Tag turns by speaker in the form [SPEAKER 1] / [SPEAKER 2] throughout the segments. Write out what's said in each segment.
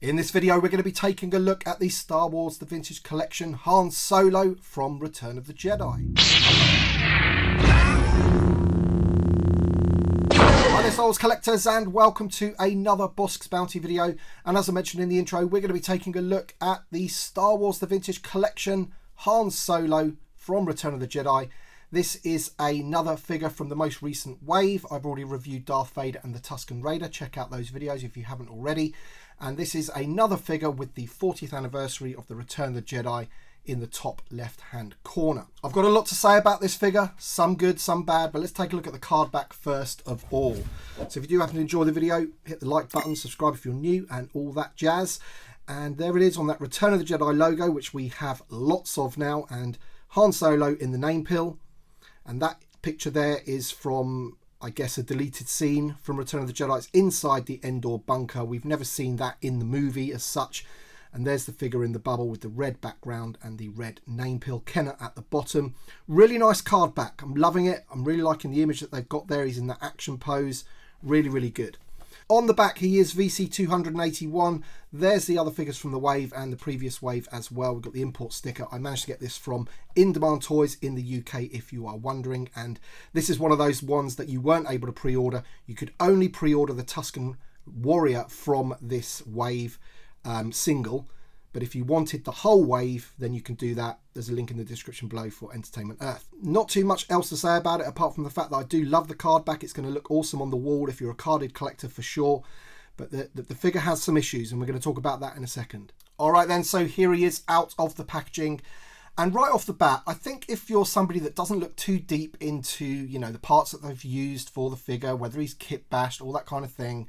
[SPEAKER 1] In this video, we're going to be taking a look at the Star Wars The Vintage Collection Han Solo from Return of the Jedi. Hi there, Star Wars collectors, and welcome to another Bossk's Bounty video. And as I mentioned in the intro, we're going to be taking a look at the Star Wars The Vintage Collection Han Solo from Return of the Jedi. This is another figure from the most recent wave. I've already reviewed Darth Vader and the Tusken Raider. Check out those videos if you haven't already. And this is another figure with the 40th anniversary of the Return of the Jedi in the top left hand corner. I've got a lot to say about this figure, some good, some bad, but let's take a look at the card back first of all. So if you do happen to enjoy the video, hit the like button, subscribe if you're new, and all that jazz. And there it is on that Return of the Jedi logo, which we have lots of now, and Han Solo in the name pill. And that picture there is from, I guess, a deleted scene from Return of the Jedi. It's inside the Endor Bunker. We've never seen that in the movie as such. And there's the figure in the bubble with the red background and the red name pill. Kenner at the bottom. Really nice card back. I'm loving it. I'm really liking the image that they've got there. He's in that action pose. Really, really good. On the back, he is VC281. There's the other figures from the wave and the previous wave as well. We've got the import sticker. I managed to get this from In Demand Toys in the UK, if you are wondering. And this is one of those ones that you weren't able to pre-order. You could only pre-order the Tusken Warrior from this wave single. But if you wanted the whole wave, then you can do that. There's a link in the description below for Entertainment Earth. Not too much else to say about it, apart from the fact that I do love the card back. It's going to look awesome on the wall if you're a carded collector for sure. But the figure has some issues, and we're going to talk about that in a second. All right then, so here he is out of the packaging. And right off the bat, I think if you're somebody that doesn't look too deep into, you know, the parts that they've used for the figure, whether he's kit bashed, all that kind of thing,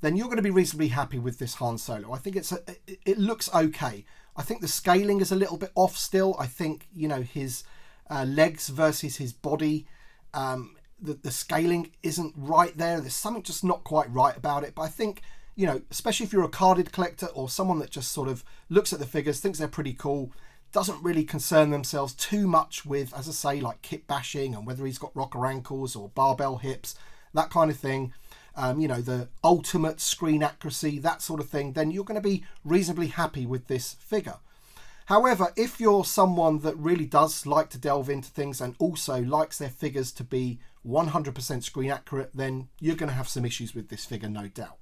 [SPEAKER 1] then you're going to be reasonably happy with this Han Solo. I think it looks okay. I think the scaling is a little bit off still. I think, you know, his legs versus his body, the scaling isn't right there. There's something just not quite right about it. But I think, you know, especially if you're a carded collector or someone that just sort of looks at the figures, thinks they're pretty cool, doesn't really concern themselves too much with, as I say, like kit bashing and whether he's got rocker ankles or barbell hips, that kind of thing. You know, the ultimate screen accuracy, that sort of thing, then you're going to be reasonably happy with this figure. However, if you're someone that really does like to delve into things and also likes their figures to be 100% screen accurate, then you're going to have some issues with this figure, no doubt.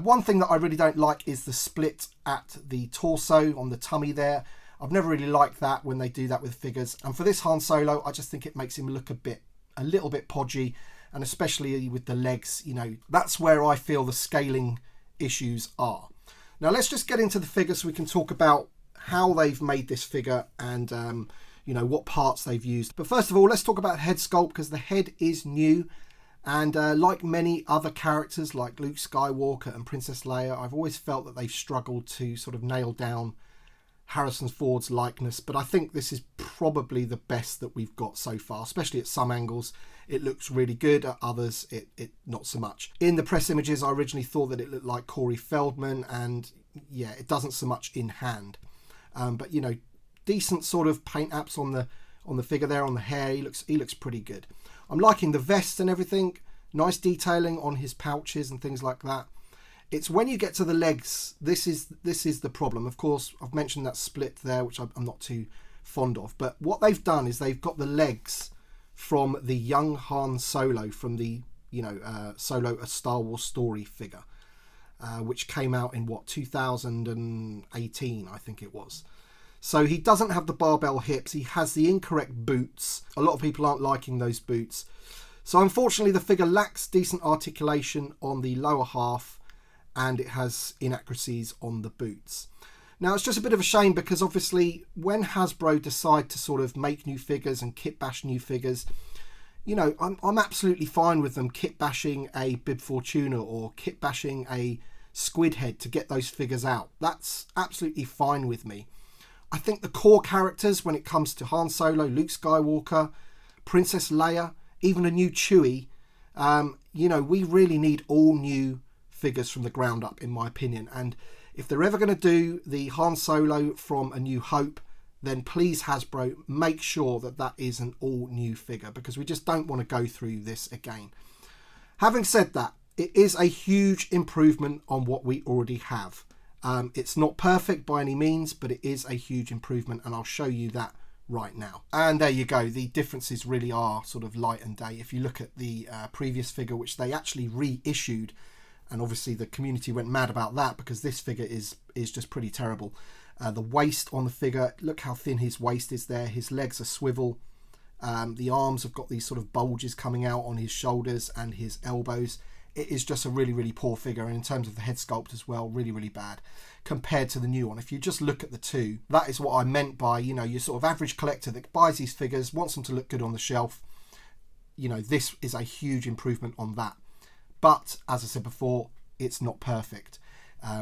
[SPEAKER 1] One thing that I really don't like is the split at the torso on the tummy there. I've never really liked that when they do that with figures. And for this Han Solo, I just think it makes him look a little bit podgy. And especially with the legs, you know, that's where I feel the scaling issues are. Now let's just get into the figure so we can talk about how they've made this figure and, you know, what parts they've used. But first of all, let's talk about head sculpt, because the head is new. And like many other characters like Luke Skywalker and Princess Leia, I've always felt that they've struggled to sort of nail down Harrison Ford's likeness, but I think this is probably the best that we've got so far, especially at some angles. It looks really good, at others it not so much. In the press images, I originally thought that it looked like Corey Feldman, and yeah, it doesn't so much in hand. But you know, decent sort of paint apps on the figure there, on the hair. He looks pretty good. I'm liking the vest and everything. Nice detailing on his pouches and things like that. It's when you get to the legs, this is the problem. Of course, I've mentioned that split there, which I'm not too fond of. But what they've done is they've got the legs from the young Han Solo, from the, you know, Solo A Star Wars Story figure, which came out in, what, 2018, I think it was. So he doesn't have the barbell hips. He has the incorrect boots. A lot of people aren't liking those boots. So unfortunately, the figure lacks decent articulation on the lower half, and it has inaccuracies on the boots. Now, it's just a bit of a shame because obviously when Hasbro decide to sort of make new figures and kit bash new figures, you know, I'm absolutely fine with them kit bashing a Bib Fortuna or kit bashing a Squid Head to get those figures out. That's absolutely fine with me. I think the core characters, when it comes to Han Solo, Luke Skywalker, Princess Leia, even a new Chewie, you know, we really need all new figures from the ground up, in my opinion. And if they're ever going to do the Han Solo from A New Hope, then please, Hasbro, make sure that that is an all new figure, because we just don't want to go through this again. Having said that, it is a huge improvement on what we already have. It's not perfect by any means, but it is a huge improvement, and I'll show you that right now. And there you go. The differences really are sort of light and day. If you look at the previous figure, which they actually reissued, and obviously the community went mad about that because this figure is just pretty terrible. The waist on the figure, look how thin his waist is there. His legs are swivel. The arms have got these sort of bulges coming out on his shoulders and his elbows. It is just a really, really poor figure. And in terms of the head sculpt as well, really, really bad compared to the new one. If you just look at the two, that is what I meant by, you know, your sort of average collector that buys these figures, wants them to look good on the shelf. You know, this is a huge improvement on that. But as I said before, it's not perfect.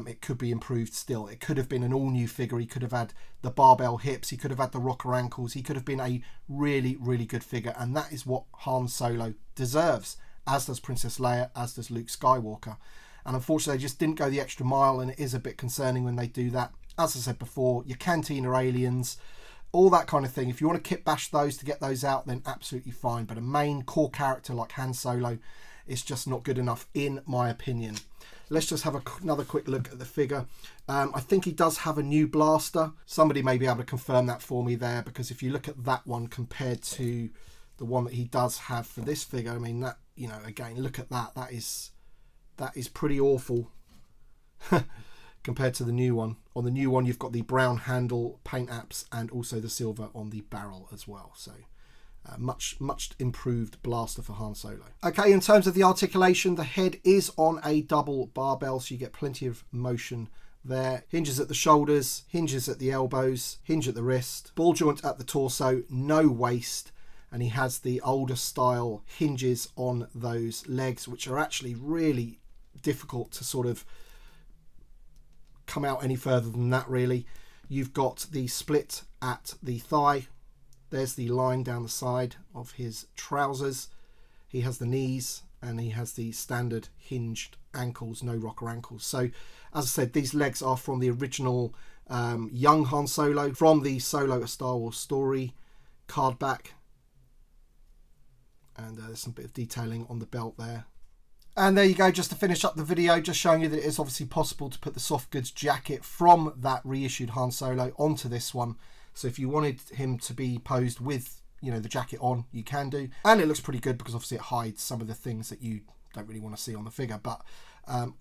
[SPEAKER 1] It could be improved still. It could have been an all new figure. He could have had the barbell hips. He could have had the rocker ankles. He could have been a really, really good figure. And that is what Han Solo deserves, as does Princess Leia, as does Luke Skywalker. And unfortunately, they just didn't go the extra mile, and it is a bit concerning when they do that. As I said before, your Cantina aliens, all that kind of thing. If you want to kit bash those to get those out, then absolutely fine. But a main core character like Han Solo is just not good enough, in my opinion. Let's just have another quick look at the figure. I think he does have a new blaster. Somebody may be able to confirm that for me there, because if you look at that one compared to the one that he does have for this figure, I mean, that, you know, again, look at that. That is pretty awful compared to the new one. On the new one, you've got the brown handle paint apps and also the silver on the barrel as well. So much improved blaster for Han Solo. Okay, in terms of the articulation, the head is on a double barbell, so you get plenty of motion there. Hinges at the shoulders, hinges at the elbows, hinge at the wrist, ball joint at the torso, no waist, and he has the older style hinges on those legs, which are actually really difficult to sort of come out any further than that, really. You've got the split at the thigh. There's the line down the side of his trousers. He has the knees, and he has the standard hinged ankles, no rocker ankles. So, as I said, these legs are from the original young Han Solo, from the Solo: A Star Wars Story card back. And there's some bit of detailing on the belt there. And there you go, just to finish up the video, just showing you that it is obviously possible to put the soft goods jacket from that reissued Han Solo onto this one. So if you wanted him to be posed with, you know, the jacket on, you can do. And it looks pretty good because obviously it hides some of the things that you don't really want to see on the figure. But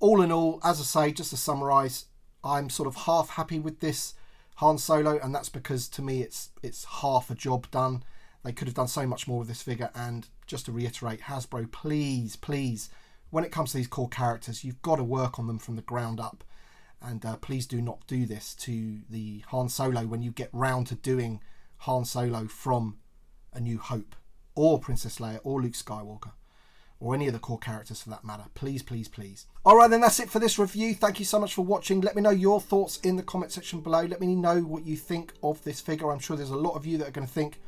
[SPEAKER 1] all in all, as I say, just to summarise, I'm sort of half happy with this Han Solo, and that's because to me it's half a job done. They could have done so much more with this figure. And just to reiterate, Hasbro, please, when it comes to these core characters, you've got to work on them from the ground up. And please do not do this to the Han Solo when you get round to doing Han Solo from A New Hope, or Princess Leia, or Luke Skywalker, or any of the core characters for that matter. Please. Alright then, that's it for this review. Thank you so much for watching. Let me know your thoughts in the comment section below. Let me know what you think of this figure. I'm sure there's a lot of you that are going to think,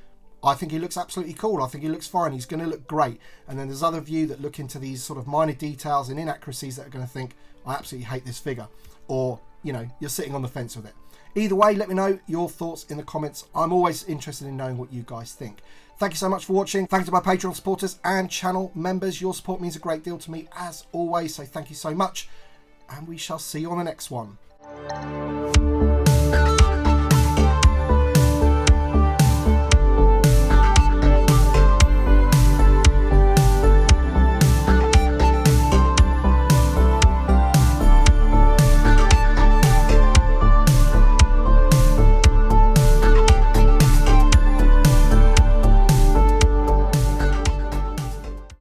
[SPEAKER 1] I think he looks absolutely cool. I think he looks fine. He's going to look great. And then there's other of you that look into these sort of minor details and inaccuracies that are going to think, I absolutely hate this figure. Or, you know, you're sitting on the fence with it. Either way, let me know your thoughts in the comments. I'm always interested in knowing what you guys think. Thank you so much for watching. Thank you to my Patreon supporters and channel members. Your support means a great deal to me as always. So thank you so much. And we shall see you on the next one.